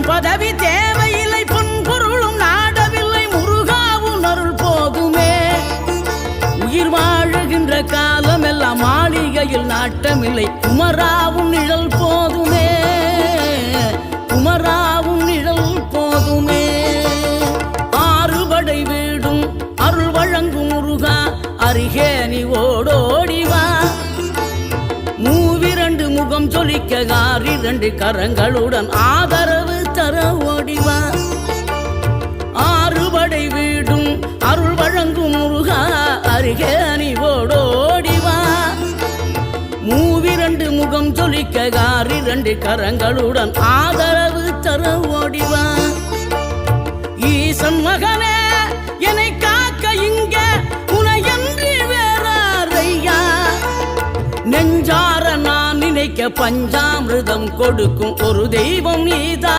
பணம் பதவி தேவையில்லை, பொன் பொருளும் நாடவில்லை, முருகாவும் அருள் போதுமே. உயிர் வாழுகின்ற காலம் எல்லாம் மாளிகையில் நாட்டமில்லை, குமராவும் நிழல் போதுமே, குமராவும் நிழல் போதுமே. ஆறுபடை வீடும் அருள் வழங்கும் முருகா, அருகே நீ ஓடோடிவா. மூவிரண்டு முகம் சொலிக்க ஆறிரண்டு கரங்களுடன் ஆதரவு தர ஓடிவா. ஆறுபடை வீடும் அருள் வழங்கும் முருகா, அருகே நீ ஓடோடிவா. மூவிரண்டு முகம் சொலிக்க ஆறிரண்டு கரங்களுடன் ஆதரவு தர ஓடிவா. ஈசன் மகனே என்னை காக்க இங்க உனையன்றி வேறாரையா. நெஞ்சார நான் நினைக்க பஞ்சாமிர்தம் கொடுக்கும் ஒரு தெய்வம் நீதான்.